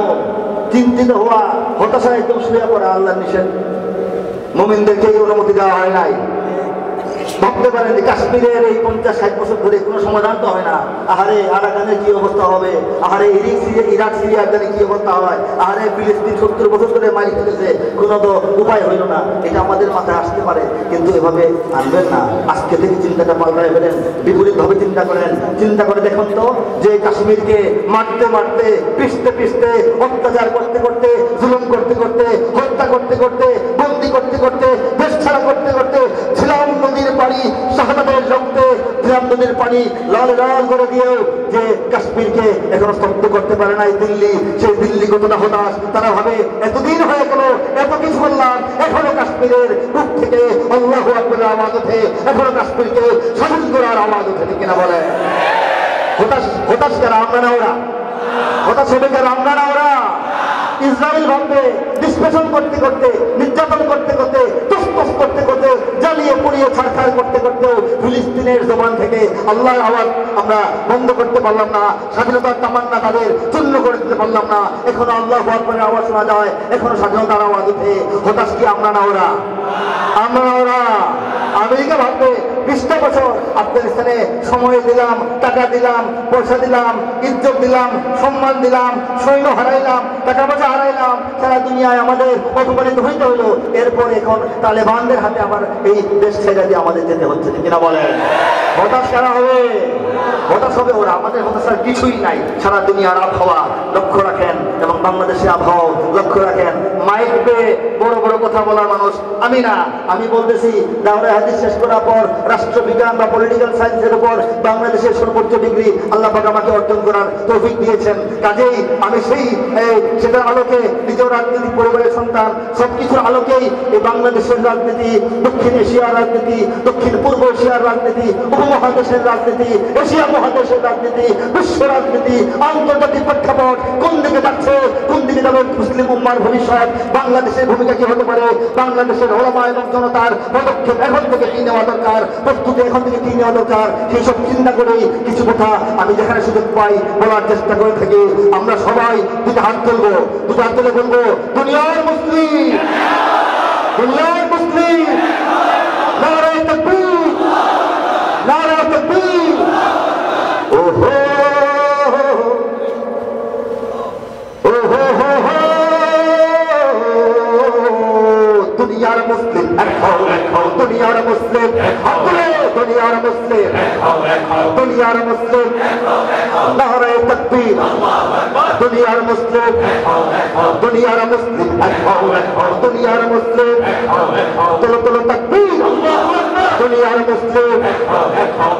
S1: চিন্তিত হওয়া, হতাশায় একদম শুয়ে পড়া আল্লাহর নিষেধ, মুমিনদেরকে এই অনুমতি দেওয়া হয় নাই। ভাবতে পারেন যে কাশ্মীরের এই 50-60 বছর ধরে কোনো সমাধান তো হয় না। আহারে আরাকানের কি অবস্থা হবে, আহারে ইরাক সিরিয়ার জানে কি অবস্থা হয়, আহারে ফিলিস্তিন 70 বছর ধরে মারি ফেলেছে, কোনো তো উপায় হইল না। এটা আমাদের মাথায় আসতে পারে, কিন্তু এভাবে আনবেন না। আজকে থেকে চিন্তাটা পাল্টায় ফেলেন, বিপরীতভাবে চিন্তা করেন। চিন্তা করে দেখুন তো, যে কাশ্মীরকে মারতে মারতে, পিষতে পিষতে, অত্যাচার করতে করতে, জুলুম করতে করতে, হত্যা করতে করতে, বন্দি করতে করতে, দেশ ছাড়া করতে করতে, ছিলাম নদীর পানি শাহাদাতের রক্তে, ছিলাম নদীর পানি লাল লাল করে দিয়েও যে কাশ্মীরকে এখনো স্তব্ধ করতে পারে নাই দিল্লি, সেই দিল্লি কতটা হতাশ। তারা ভাবে এতদিন হয়ে গেল, এত কিছু বললাম, এখনো কাশ্মীরের বুক থেকে আল্লাহু আকবারের আওয়াজ ওঠে, এখনো কাশ্মীরকে স্বাধীন করার আওয়াজ ওঠে, ঠিক কিনা বলে? হতাশ, হতাশ কারা? আমরা না ওরা? হতাশ হবে কারা? আমরা না ওরা? ইসরায়েল ভাববে নিষ্পেষণ করতে করতে, নির্যাতন করতে করতে, তসতস করতে করতে, জ্বালিয়ে পুড়িয়ে ছাড়খাড় করতে করতেও ফিলিস্তিনের জবান থেকে আল্লাহর আওয়াজ আমরা বন্ধ করতে পারলাম না, স্বাধীনতার তামান্না তাদের চূর্ণ করে দিতে পারলাম না। এখনো আল্লাহু আকবারের আওয়াজ শোনা যায়, এখনো স্বাধীনতার আওয়াজ ওঠে। হতাশ কি আমরা না ওরা? আমরা না ওরা? আমেরিকা ভাববে 20টা বছর আফগানিস্তানে সময় দিলাম, টাকা দিলাম, পয়সা দিলাম, ইজ্জত দিলাম, সম্মান দিলাম, সৈন্য হারাইলাম, টাকা পয়সা হারাইলাম, সারা দুনিয়ায় আমাদের অপমানিত হইতে হইলো, এরপর এখন তালেবানদের হাতে আবার এই দেশ ছেড়ে দিয়ে আমাদের যেতে হচ্ছে, কিনা বলেন? হতাশ কারা হবে? হতাশ হবে ওরা। আমাদের হতাশার কিছুই নাই। সারা দুনিয়ার আবহাওয়া লক্ষ্য রাখেন এবং বাংলাদেশের আবহাওয়া লক্ষ্য রাখেন। মাইক পেয়ে বড় বড় কথা বলার মানুষ আমি না, আমি বলতেছি দাওরাহ হাদিস শেষ করার পর রাষ্ট্রবিজ্ঞান বা পলিটিক্যাল সায়েন্সের উপর বাংলাদেশের সর্বোচ্চ ডিগ্রি আল্লাহ পাক আমাকে অর্জন করার তৌফিক দিয়েছেন। কাজেই আমি সেটার আলোকে, নিজের রাজনৈতিক পরিবারের সন্তান, সবকিছুর আলোকেই এই বাংলাদেশের রাজনীতি, দক্ষিণ এশিয়ার রাজনীতি, দক্ষিণ পূর্ব এশিয়ার রাজনীতি, উপমহাদেশের রাজনীতি, এশিয়া মহাদেশের রাজনীতি, বিশ্ব রাজনীতি, আন্তর্জাতিক প্রেক্ষাপট কোন দিকে যাচ্ছে, কোন দিকে যাবে মুসলিম উম্মার ভবিষ্যৎ, বাংলাদেশের ভূমিকা কি হতে পারে, বাংলাদেশের ওলামা এবং জনতার পদক্ষেপ এখন থেকে কি নেওয়া দরকার, প্রস্তুতি এখন থেকে কি নেওয়া দরকার, সেই সব চিন্তা করেই কিছু কথা আমি যেখানে সুযোগ পাই বলার চেষ্টা করে থাকি। আমরা সবাই দুটো হাত তুলবো, দুটো হাত তুলে বলবো দুনিয়ার মুসলিম, দুনিয়ার মুসলিম, নারায়ে তাকবীর, নারায়ে তাকবীর। ওহো ওহো হো হো। दुनियार मुस्लिम हाथ तुलो दुनियार मुस्लिम दुनियार मुस्लिम नारे तकबीर दुनियार मुस्लिम दुनियार मुस्लिम दुनियार मुस्लिम तुलो तुलो तकबीर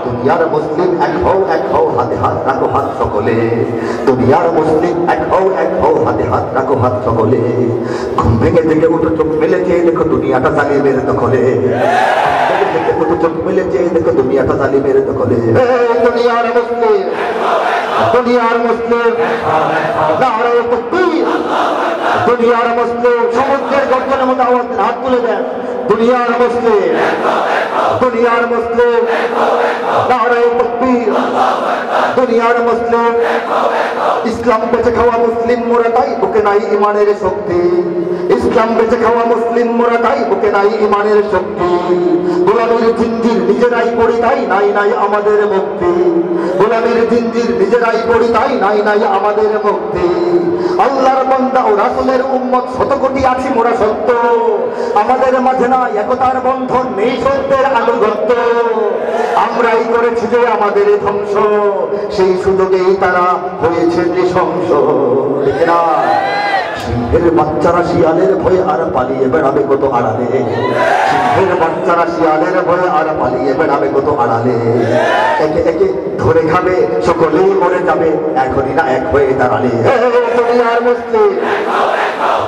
S1: दुनियार मुस्लिम एक हो हाथे हाथ राखो हाथ सकले दुनियार मुस्लिम एक हो हाथे हाथ राखो हाथ सकले घुम भेঙে থেকে উঠো চোখ মেলে চেয়ে দেখো দুনিয়াটা জালিমের দখলে চোখ মেলে চেয়ে দেখো দুনিয়াটা জালিমের দখলে দুনিয়ার মুসলিম নারে তাকবীর দুনিয়ার মুসলিম সমুদ্রের গর্জনের মতো আওয়াজ হাত তুলে দেন দুনিয়ার মুসলিম নারে তাকবীর দুনিয়ার মুসলিম ইসলাম বেঁচে খাওয়া মুসলিম মোরা তাই বুকে নাই ইমানের শক্তি ইসলাম বেঁচে খাওয়া মুসলিম মোরা তাই বুকে নাই ইমানের শক্তি গোলামীর জিঞ্জির নিজেরাই পড়ি তাই নাই আমাদের মুক্তি গোলামীর জিঞ্জির নিজেরাই পড়ি তাই নাই আমাদের মুক্তি আল্লাহর বান্দা ও রাসূলের উম্মত শত কোটি আছি মোরা সত্য আমাদের মাঝে না একতার বন্ধন নেই সত্যের আনুগত্য আমরাই করেছি যে আমাদের ধ্বংস সেই সুযোগেই তারা হয়েছে নৃশংস ঠিক না সিংহের বাচ্চারা শিয়ালের ভয়ে আর পালিয়ে বেড়াবে কত আড়ালে সিংহের বাচ্চারা শিয়ালের ভয়ে আর পালিয়ে বেড়াবে কত আড়ালে একে একে ধরে খাবে সকলেই মরে যাবে এখনই না এক হয়ে দাঁড়ালে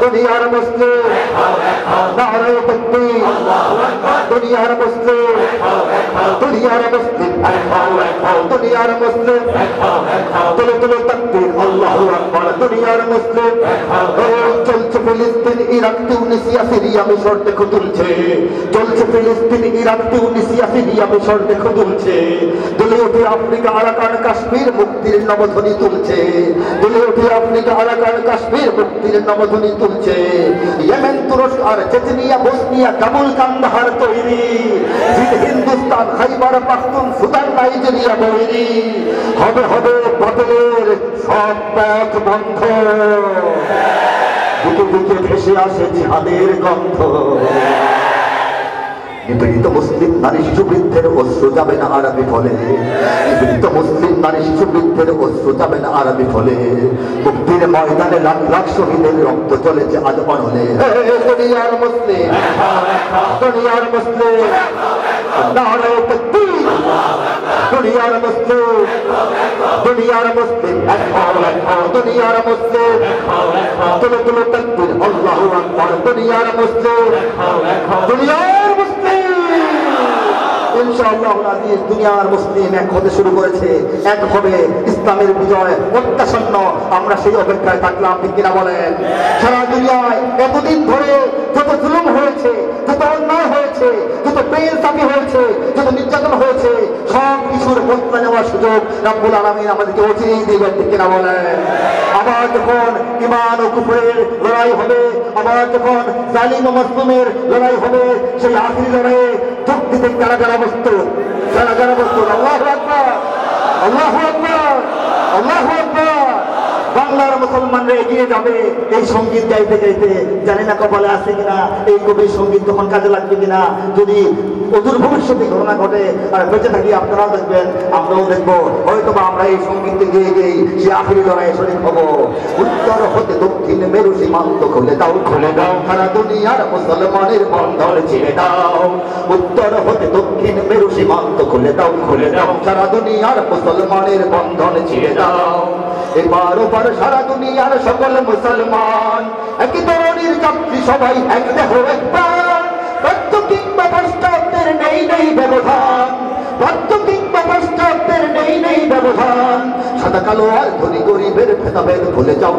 S1: দুনিয়ার মুসলিম নারে তাকবীর দুনিয়ার মুসলিম দুনিয়ার মুসলিম তুলো তুলো তাকবীর আল্লাহু আকবার দুনিয়ার মুসলিম চলছে ফিলিস্তিন ইরাক তিউনিসিয়া সিরিয়া মিশর দেখো তুলছে চলছে ফিলিস্তিন ইরাক তিউনিসিয়া সিরিয়া মিশর দেখো তুলছে দুলে ওঠে আফ্রিকা আরাকান কাশ্মীর মুক্তির নবধ্বনি তুলছে দুলে ওঠে আফ্রিকা আরাকান কাশ্মীর মুক্তির নবধ্বনি তুলছে ইয়েমেন তুরস্ক আর চেচনিয়া বসনিয়া কাবুল কান্দাহার তৈরি হিন্দুস্তান খাইবার পাখতুন সুদান নাইজেরিয়া তৈরি হবে বাতিলের সব পথ বন্ধ বুকে বুকে ভেসে আসে জিহাদের গন্ধ নিপীড়িত মুসলিম নারী শিশু বৃদ্ধের অশ্রু যাবে না আর বিফলে নিপীড়িত মুসলিম নারী শিশু বৃদ্ধের অশ্রু যাবে না আর বিফলে মুক্তির ময়দানে লাখ লাখ শহীদের রক্ত চলেছে আজ অনলে দুনিয়ার মুসলিম নারে তাকবীর দুনিয়ার মুসলিম দুনিয়ার মুসলিম দুনিয়ার মুসলিম তুলো তুলো তাকবীর আল্লাহু আকবার দুনিয়ার মুসলিম দুনিয়ার মুসলিম ইনশাআল্লাহ আজিজ দুনিয়ার মুসলিম এক হতে শুরু করেছে এক হবে ইসলামের বিজয় প্রত্যাশন্য আমরা সেই অপেক্ষায় থাকলাম ঠিক কিনা বলেন সারা দুনিয়ায় এতদিন ধরে যত জুলুম হয়েছে যত অন্যায় হয়েছে যত বেইনসাফি হয়েছে যত নির্যাতন হয়েছে সব কিছুর বদলা নেওয়ার সুযোগ রব্বুল আলামিন আমাদেরকে অচিরেই দিবেন ঠিক কিনা বলেন আবার যখন ঈমান ও কুফরের লড়াই হবে আবার যখন জালিম ও মাজলুমের লড়াই হবে সেই আখিরি লড়াইয়ে যোগ দিতে যারা বস্তু আল্লাহু আকবার আল্লাহু আকবার আল্লাহু আকবার বাংলার মুসলমানরা এগিয়ে যাবে এই সঙ্গীত গাইতে গাইতে জানি না কপালে আছে কিনা এই কবির সঙ্গীত তখন কাজে লাগবে কিনা যদি অদূর ভবিষ্যতে ঘটনা ঘটে আর বেঁচে থাকি আপনারাও দেখবেন আমরাও দেখবো হয়তো বা আমরা এই সঙ্গীত গিয়ে গিয়ে সে আখিরি লড়াই শরীর হবো উত্তর হতে দক্ষিণ মেরু সীমান্ত খুলে দাও সারা দুনিয়ার মুসলমানের বন্ধন ছিঁড়ে দাও উত্তর হতে দক্ষিণ মেরু সীমান্ত খুলে দাও সারা দুনিয়ার মুসলমানের বন্ধন ছিঁড়ে দাও এবার ওপার সারা দুনিয়ার সকল মুসলমান একই ধরনের যাত্রী সবাই এক দেহ একবার সত্য কিংবা পশ্চাতের নেই ব্যবধান সত্য কিংবা পশ্চাতের নেই ব্যবধান সাদা কালো আর ধনী গরিবের ভেদাভেদ ভুলে যাও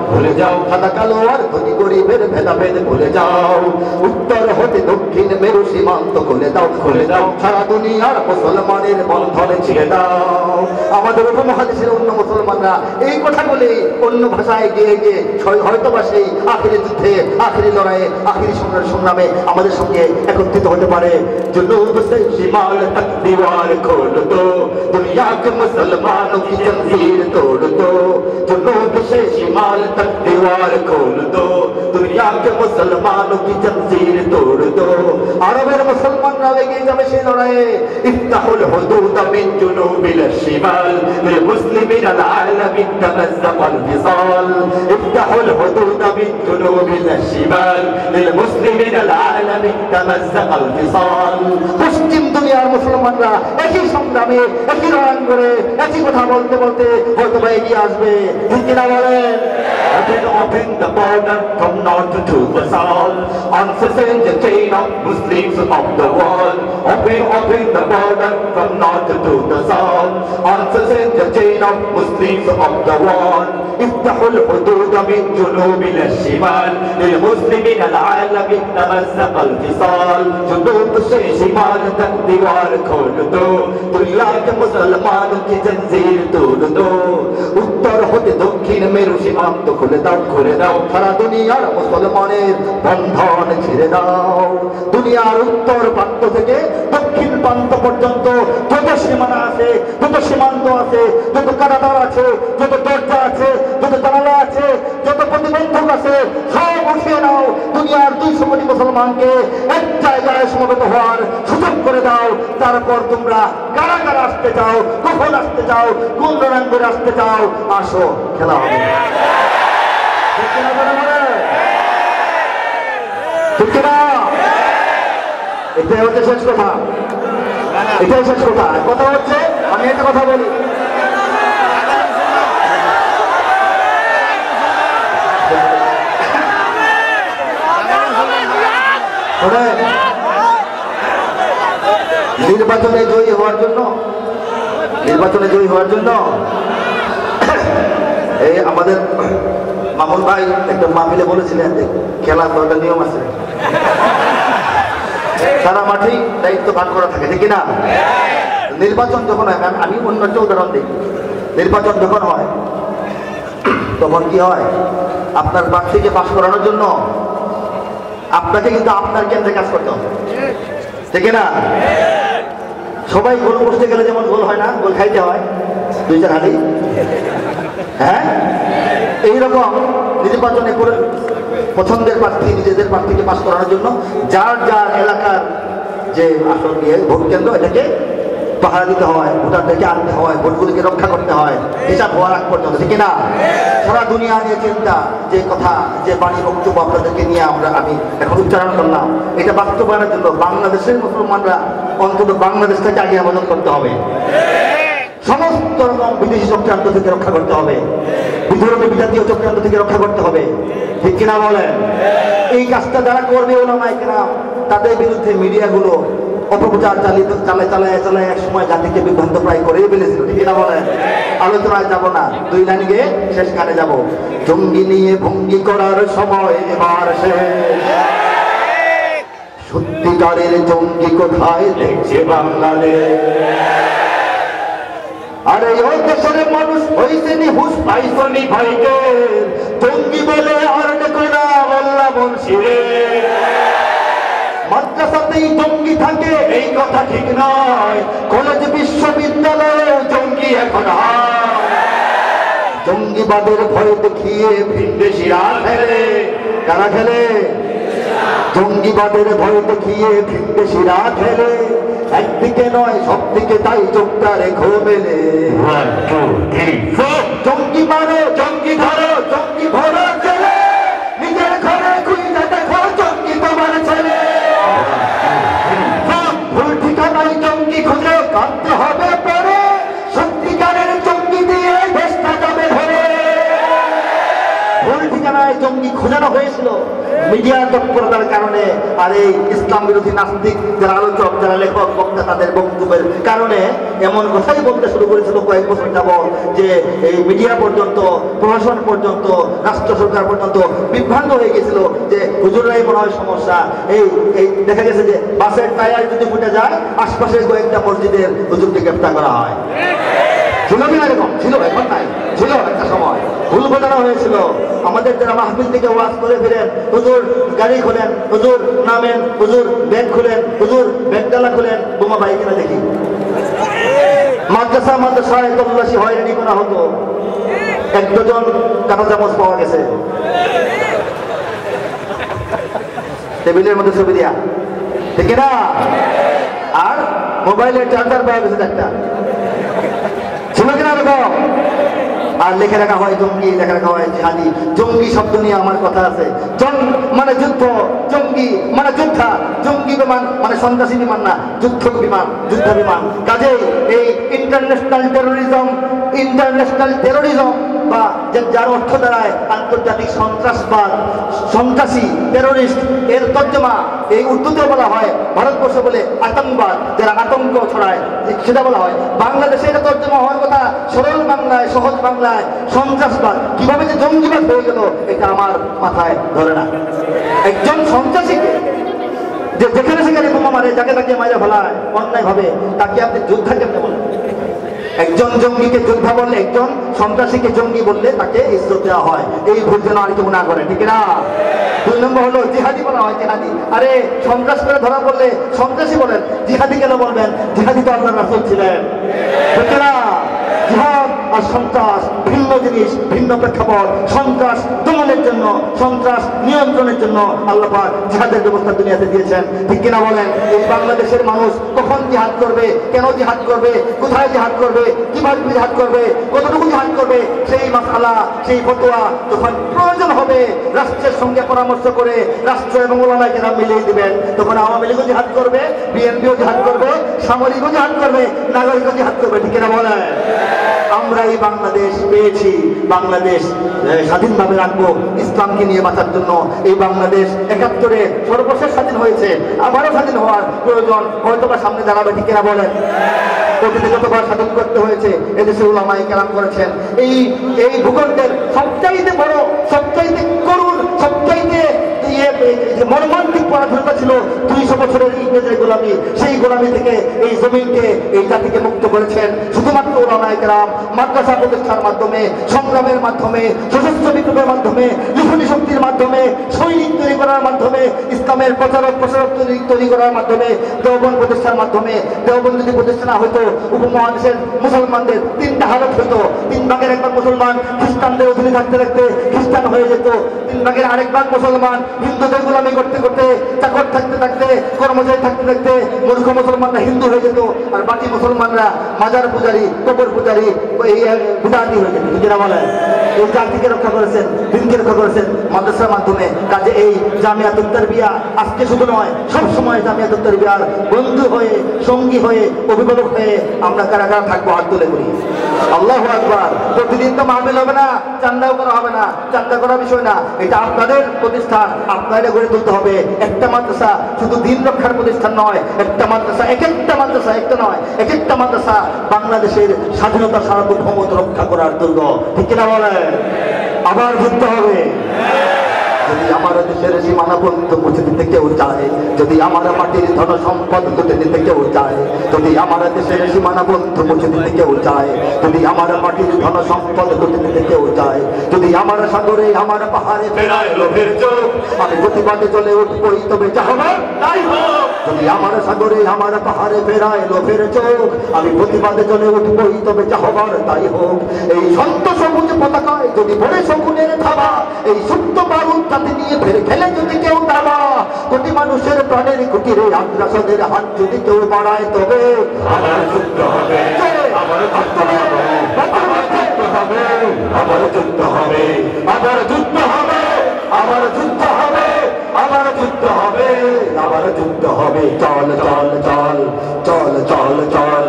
S1: সাদা কালো আর ধনী গরিবের ভেদাভেদ ভুলে যাও উত্তর হতে দক্ষিণ মেরু সীমান্ত খুলে দাও সারা দুনিয়ার মুসলমানের বন্ধনে ছিঁড়ে দাও আমাদের উপমহাদেশের অন্য মুসলমানরা এই কথা বলে অন্য ভাষায় গিয়ে হয়তো বা সেই আখিরি যুদ্ধে আখিরি লড়াইয়ে আখিরি সংগ্রামে আমাদের সঙ্গে একত্রিত হতে পারে जुनूब से शिमाल तक दीवार खोल दो दुनिया के मुसलमानों की जंजीर तोड़ दो, जुनूब से शिमाल तक दीवार खोल दो, दुनिया के मुसलमानों की जंजीर तोड़ दो। अरबेर मुसलमानরা এগিয়ে যাবে সেই লড়াইয়ে। ইফতাহুল হুদুদ মিন জুনুবিল শিমাল লিল মুসলিমিনা আল-আলামিন তামাজ্জাকাল ফিসাল। ইফতাহুল হুদুদ মিন জুনুবিল শিমাল লিল মুসলিমিনা আল-আলামিন তামাজ্জাকাল ফিসাল। পশ্চিম দুনিয়ার মুসলমানরা একই সংগ্রামে একই লড়াই করে একই কথা বলতে বলতে হয়তো এগিয়ে আসবে। ঠিক না বলেন? Open the border from north to the south, unceasing the chain of Muslims of the world. Open the border from north to the south, unceasing the chain of Muslims of the world. افتحوا الحدود من جنوب إلى الشمال للمسلمين العالمين تمزق الفصال. جنوب से शिमाल तक दीवार खोल दो, दुनिया के मुसलमानों की जंजीर तोड़ दो। उत्तर होते दक्षिण मेरु সীমান্ত খুলে দাও, খুলে দাও, সারা দুনিয়ার মুসলমানের বন্ধন ছেড়ে দাও। দুনিয়ার উত্তর প্রান্ত থেকে দক্ষিণ প্রান্ত পর্যন্ত যত সীমানা আছে, যত সীমান্ত আছে, যত কারাগার আছে, যত দরজা আছে, যত জানালা আছে, যত প্রতিবন্ধক আছে, সব উঠিয়ে নাও। দুনিয়ার 200 কোটি মুসলমানকে এক জায়গায় সমবেত হওয়ার সুযোগ করে দাও। তারপর তোমরা কারা কারা আসতে চাও, কখন আসতে চাও, কোন রণাঙ্গনে আসতে চাও, আসো, খেলা হবে। ঠিক কিনা বলে? ঠিক কিনা? এটাই হচ্ছে শেষ কথা, এটাই শেষ কথা। কথা হচ্ছে আমি একটা কথা বলি, নির্বাচনে জয়ী হওয়ার জন্য, নির্বাচনে জয়ী হওয়ার জন্য এই আমাদের মামুন ভাই একটা মাহফিলে বলেছিলেন যে খেলার তো একটা নিয়ম আছে, সারা মাঠেই দায়িত্ব পালন করা থাকে, ঠিক না? নির্বাচন যখন হয়, আমি অন্য একটা উদাহরণ দিই, নির্বাচন যখন হয় তখন কি হয়, আপনার প্রার্থীকে পাশ করানোর জন্য আপনাকে কিন্তু আপনার কেন্দ্রে কাজ করতে হবে, ঠিক না? সবাই গোল বসতে গেলে যেমন গোল হয় না, গোল খাইতে হয় 2-4 হাঁড়ি, হ্যাঁ, এইরকম নির্বাচনে করে পছন্দের প্রার্থী নিজেদের প্রার্থীকে পাশ করানোর জন্য যার যার এলাকার যে আসন নিয়ে ভোট কেন্দ্র এটাকে পাহারা দিতে হয়, ভোটারদেরকে আনতে হয়, ভোটগুলিকে রক্ষা করতে হয়, হিসাব হওয়ার আগ পর্যন্ত, ঠিক না? সারা দুনিয়া নিয়ে চিন্তা, যে কথা, যে বাণী বক্তব্য আপনাদেরকে নিয়ে আমি এখন উচ্চারণ করলাম, এটা বাস্তবায়নের জন্য বাংলাদেশের মুসলমানরা অন্তত বাংলাদেশটাকে আগে আবেদন করতে হবে, সমস্ত রকম বিদেশি চক্রান্ত থেকে রক্ষা করতে হবে, বিধর্মী বিজাতীয় চক্রান্ত থেকে রক্ষা করতে হবে, ঠিক কিনা বলেন? এই কাজটা যারা করবে ওলামায়ে কেরাম, তাদের বিরুদ্ধে মিডিয়াগুলো অপপ্রচার চালায় এক সময় জাতিকে বিভ্রান্ত প্রায় করেই ফেলেছিল, ঠিক না বলেন? আলোচনায় যাব না, 2 লাইন গিয়ে শেষ গানে যাব। জঙ্গি নিয়ে ভঙ্গি করার সময় এবার শেষ, সত্যিকারের জঙ্গি কোথায় দেখছে বাংলাদেশ? আরে ওই দেশের মানুষ হইছে নিহুস পাইছনি ভাইকে, জঙ্গি বলে আর দেখো না বল্লা বলছিরে। মাদ্রাসাতেই জঙ্গি থাকে এই কথা ঠিক নয়, কলেজ বিশ্ববিদ্যালয়ে জঙ্গি এখন হয়। জঙ্গিবাদের ভয় দেখিয়ে ভিনদেশিরা খেলে, কারা খেলে? জঙ্গিবাদের ভয় দেখিয়ে ভিনদেশিরা খেলে, একদিকে নয় সব দিকে তাই চোখটা রেখো মেলে। 1 2 3 4 জঙ্গি মারো, জঙ্গি ধরো, জঙ্গি ভরো ছেলে, নিজের ঘরে খুঁজে দেখো জঙ্গি তোমার ছেলে। ভুল ঠিকানায় জঙ্গি খুঁজে কাঁদতে হবে পরে, সত্যিকারের জঙ্গি দিয়ে দেশটা যাবে ধরে। ভুল ঠিকানায় জঙ্গি খোঁজানো হয়েছিল মিডিয়া তৎপরতার কারণে, আর এই ইসলাম বিরোধী নাস্তিক যারা আলোচক, যারা লেখক, বক্তা, তাদের বক্তব্যের কারণে এমন কথাই বলতে শুরু করেছিল কয়েক বছর যাবত যে এই মিডিয়া পর্যন্ত, প্রশাসন পর্যন্ত, রাষ্ট্র সরকার পর্যন্ত বিভ্রান্ত হয়ে গেছিল যে হুজুররাই মনে হয় সমস্যা। এই দেখা গেছে যে বাসের টায়ার যদি ফুটে যায় আশপাশের কয়েকটা মসজিদের হুজুরকে গ্রেফতার করা হয়। ছিল কিনা এরকম? ছিল, এখন নাই, ছিল একটা সময়। ভুল বোঝানো হয়েছিল। আমাদের যারা মাহফিল থেকে ওয়াজ করে ফিরেন, হুজুর গাড়ি খোলেন, হুজুর নামেন, হুজুর ব্যাগ খুলেন, হুজুর ব্যাগডালা খুলেন, বোমা পাই কিনা দেখি। মাদ্রাসা মাদ্রাসায় তল্লাশি হয়রানি করা হতো, 1 ডজন কাঁটা চামচ পাওয়া গেছে টেবিলের মধ্যে ছবি দিয়া, ঠিক না? আর মোবাইলের চার্জার পাওয়া গেছে 4টা, ছিল কিনা এরকম? আর লেখে রাখা হয় জঙ্গি, লেখা রাখা হয় জিহাদি। জঙ্গি শব্দ নিয়ে আমার কথা আছে। জং মানে যুদ্ধ, জঙ্গি মানে যোদ্ধা, জঙ্গি বিমান মানে সন্ত্রাসী বিমান না, যুদ্ধ বিমান, যুদ্ধ বিমান। কাজেই এই ইন্টারন্যাশনাল টেরোরিজম বা যার অর্থ দাঁড়ায় আন্তর্জাতিক সন্ত্রাসবাদ, সন্ত্রাসী, টেরোরিস্ট, এর তর্জমা এই উর্দুতে বলা হয়, ভারতবর্ষে বলে আতঙ্কবাদ, যারা আতঙ্ক ছড়ায় সেটা বলা হয়। বাংলাদেশে এটা তর্জমা হওয়ার কথা সরল বাংলায়, সহজ বাংলায় সন্ত্রাসবাদ। কিভাবে যে জঙ্গিবাদ হয়ে গেল এটা আমার মাথায় ধরে না। একজন সন্ত্রাসীকে যেখানে সেখানে বোমা মারে, যাকে তাকে মাইরে ফেলায় অন্যায় ভাবে, তাকে আপনি যোদ্ধা কেমনে বলেন? একজন জঙ্গিকে যোদ্ধা বললে, একজন সন্ত্রাসীকে জঙ্গি বললে তাকে ইজ্জত দেওয়া হয়। এই ভুল যেন আর কেউ না করে, ঠিক না? 2 নম্বর হলো জিহাদি বলা হয়, জিহাদি। আরে সন্ত্রাস করে ধরা পড়লে সন্ত্রাসী বলেন, জিহাদি কেন বলবেন? জিহাদি তো আপনার রাসূল ছিলেন, ঠিক না? জিহাদ আর সন্ত্রাস ভিন্ন জিনিস, ভিন্ন প্রেক্ষাপট। সন্ত্রাস দমনের জন্য, সন্ত্রাস নিয়ন্ত্রণের জন্য আল্লাহ পাক জিহাদের ব্যবস্থা দুনিয়াতে দিয়েছেন, ঠিক কিনা বলেন? এই বাংলাদেশের মানুষ কখন জিহাদ করবে, কেন জিহাদ করবে, কোথায় জিহাদ করবে, কিভাবে জিহাদ করবে, কতটুকু জিহাদ করবে, সেই মাসআলা, সেই ফতোয়া যখন প্রয়োজন হবে রাষ্ট্রের সঙ্গে পরামর্শ করে রাষ্ট্র এবং ওলামায়ে কেরাম মিলিয়ে দিবেন। তখন আওয়ামী লীগও জিহাদ করবে, বিএনপিও জিহাদ করবে, সামরিকও জিহাদ করবে, নাগরিকও জিহাদ করবে, ঠিক কিনা বলেন? আমরা এই বাংলাদেশ পেয়েছি, বাংলাদেশ স্বাধীনভাবে রাখবো ইসলামকে নিয়ে বাঁচার জন্য। এই বাংলাদেশ 71-এ সর্বশেষ স্বাধীন হয়েছে, আবারও স্বাধীন হওয়ার প্রয়োজন হয়তোবা সামনে দাঁড়াবে, ঠিক কিনা বলেন? অতীতে যতবার স্বাধীন করতে হয়েছে এদেশে উলামায়ে কেরাম করেছেন। এই ভূখণ্ডের সবচাইতে বড়, সবচাইতে করুণ, সবচাইতে মর্মান্তিক পরাধীনতা ছিল 200 বছরের ইংরেজের গোলামি। সেই গোলামি থেকে এই জমিনকে, এই জাতিকে মুক্ত করেছেন শুধুমাত্র উলামায়ে কেরাম। মাদ্রাসা প্রতিষ্ঠার মাধ্যমে, সংগ্রামের মাধ্যমে, সশস্ত্র বিপ্লবের মাধ্যমে, লিখনী শক্তির মাধ্যমে, সৈনিক তৈরি করার মাধ্যমে, ইসলামের প্রচারক প্রসারক তৈরি করার মাধ্যমে, দেওবন্দ প্রতিষ্ঠার মাধ্যমে। দেওবন্দ যদি প্রতিষ্ঠা না হইতো, উপমহাদেশের মুসলমানদের 3টা হালত হইতো। 3 ভাগের 1 ভাগ মুসলমান খ্রিস্টানদের অধীনে থাকতে থাকতে খ্রিস্টান হয়ে যেত, 3 ভাগের আরেক ভাগ মুসলমান হিন্দুদের গোলামি করতে করতে, চাকর থাকতে থাকতে, কর্মচারী থাকতে থাকতে মূর্খ মুসলমানরা হিন্দু হয়ে যেত, আর বাকি মুসলমানরা মাজার পূজারী, কবর পূজারী, বিদাতি হয়ে যেত, ঠিক না বলেন? এই জাতিকে রক্ষা করেছেন, দিনকে রক্ষা করেছেন মাদ্রাসার মাধ্যমে। কাজে এই জামিয়াতুত তারবিয়া আজকে শুধু নয়, সবসময় জামিয়াতুত তারবিয়ার বন্ধু হয়ে, সঙ্গী হয়ে, অভিভাবক হয়ে আমরা কারা কারা থাকবো, হাত তুলে করি। আল্লাহু আকবার। প্রতিদিন তো মাহফিল হবে না, চাঁদাও করা হবে না, চাঁদা করা বিষয় না, এটা আপনাদের প্রতিষ্ঠান, আপনারা গড়ে তুলতে হবে। একটা মাদ্রাসা শুধু দিন রক্ষার প্রতিষ্ঠান নয়, একটা মাদ্রাসা, একটা মাদ্রাসা, একটা নয়, একটা মাদ্রাসা বাংলাদেশের স্বাধীনতা, সার্বভৌমত্ব রক্ষা করার দুর্গ, ঠিক কিনা বলেন? আবার যুদ্ধ হবে। যদি আমার দেশের সীমানাবদ্ধ মুছে দিতে কেউ চায়, যদি আমার মাটির ধন সম্পদ লুটে দিতে কেউ চায়, যদি আমার দেশের সীমানাবদ্ধ মুছে দিতে কেউ চায়, যদি আমার মাটির ধন সম্পদ লুটে দিতে কেউ চায়, যদি আমার সাগরে, আমার পাহাড়ে ফেরায় লোভের চোখ, আমি প্রতিবাদে চলে উঠবই, তবে যা হবে তাই হোক। যদি আমার সাগরে, আমার পাহাড়ে ফেরায় লোভের চোখ, আমি প্রতিবাদে চলে উঠবই, তবে যা হবার তাই হোক। এই সন্ত সবুজ পতাকায় যদি পড়ে শকুনের থাবা, এই সুপ্ত বারুদ তাতে নিয়ে ফেরে খেলে যদি কেউ দাবা, কোটি মানুষের প্রাণের কুটিরে আগ্রাসনের হাত যদি কেউ বাড়ায়, তবে আবার যুদ্ধ হবে, আবার যুদ্ধ হবে, আবার যুদ্ধ হবে, আবার যুদ্ধ হবে, আবার যুদ্ধ হবে, আবার যুদ্ধ হবে, আবার যুদ্ধ হবে, আবার যুদ্ধ হবে। চল চল চল চল চল চল,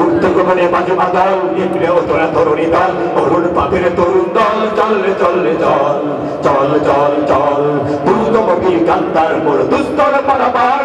S1: উর্ধ গগনে মাঝে মাদল, নিম্নেও তোরা তরুণী দল, অরুণ পাপের তরুণ দল, চল চল চল চল চল চল। দুর্গম বীর কান্তার মোড় দুস্তর পারাবার,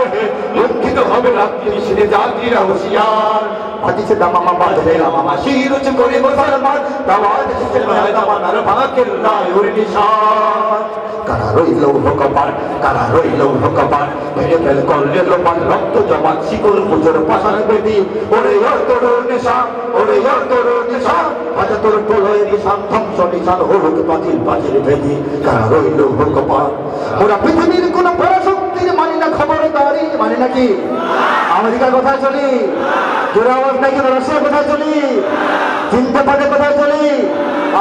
S1: লঙ্ঘিত হবে রাত্রি নিশিতে জাতিরা হুঁশিয়ার। বাজিছে দামামা বাজবে রামামা, শির উঁচু করে মুসলমান, দাওয়াত এসেছে দামানার ভাগের রায় ওর নিশান। কারা রইল ভোকপান, কারা রইল ভোকপান, ভেঙে ফেল করলে লোপান, রক্ত জমাট শিকল পুজোর পাশার বেদি। ওরে ওর তরুণ নিশান, ওরে ওর তরুণ নিশান, বাজা তোর প্রলয় নিশান, ধ্বংস নিশান হরুক পাঁচিল পাঁচিল ভেদি। কারা রইল ভোকপান। ওরা পৃথিবীর কোন পরাশক্তির মানি না খবরদারি, মানি নাকি? আমেরিকার কথা চলি, তোর আওয়াজ নাই কেন রাশিয়া কোথায় চলি, জিন্দাবাদে কোথায় চলি,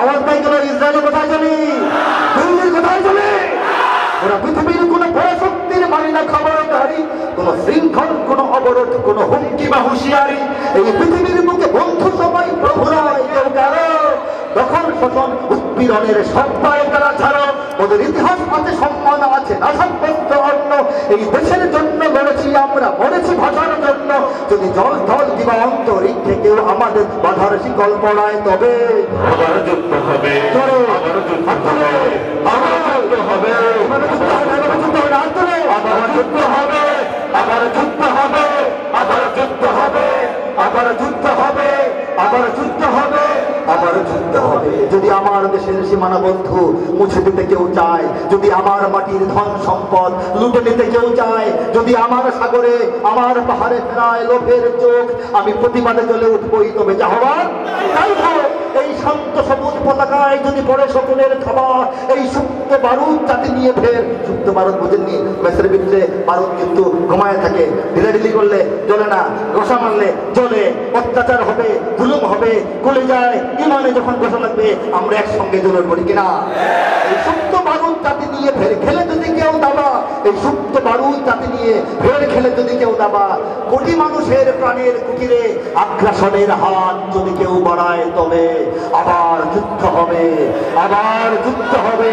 S1: আওয়াজ নাই কেন ইসরায়েলে কোথায় চলি, দিল্লির কোথায় চলি? ওরা পৃথিবীর কোন বড় শক্তির মানি না খবরদারি, কোন শৃঙ্খল, কোন অবরোধ, কোন হুমকি বা হুঁশিয়ারি। এই পৃথিবীর বুকে বন্ধু সবাই প্রভু নয় কেউ কারো। দখল শোষণ উৎপীড়নের সবাই তারা ছাড়ো। ওদের ইতিহাস আছে, সম্মান আছে, না সাব্যস্ত অন্য। এই দেশের জন্য লড়েছি আমরা, মরেছি ভাষার জন্য। যদি জল ঢল কিংবা অন্তরিক্ষে কেউ আমাদের বাধার শিকল পড়ায়, তবে
S2: আবার যুদ্ধ হবে, আবার যুদ্ধ হবে, আবার যুদ্ধ হবে, আবার যুদ্ধ হবে, আবার যুদ্ধ হবে, আবার যুদ্ধ হবে, আবার যুদ্ধ হবে,
S1: আবার যুদ্ধ হবে, আবার যুদ্ধ হবে, আবার যুদ্ধ হবে। যদি আমার দেশের সীমানা বন্ধু মুছে দিতে কেউ চায়, যদি আমার মাটির ধন সম্পদ লুটে নিতে কেউ চায়, যদি আমার সাগরে, আমার পাহাড়ে ফেরায় লোভের চোখ, আমি প্রতিবাদে জ্বলে উঠবই, তবে যা হবার তাই হোক। এই শান্ত সবুজ পতাকায় যদি পড়ে সকলের খাবার, এই সুপ্ত বারুদ জাতি নিয়ে ফের, সুপ্ত বারুদ বোঝেননি, মেসের ভিতরে বারুদ কিন্তু ঘুমায় থাকে, ঢিলাঢিলি করলে জ্বলে না, ঘষা মারলে জ্বলে, অত্যাচার হবে, জুলুম হবে, গলে যায়। ইমানে যখন ঘষা লাগবে আমরা একসঙ্গে জ্বলে পড়ি কিনা? এই সুপ্ত বারুদ জাতি নিয়ে ফের খেলে যদি কেউ দাবা, এই সুপ্ত বারুদ জাতি নিয়ে ফের খেলে যদি কেউ দাবা, কোটি মানুষের প্রাণের কুটিরে আগ্রাসনের হাত যদি কেউ বাড়ায়, তবে আবার যুদ্ধ হবে, আবার যুদ্ধ হবে।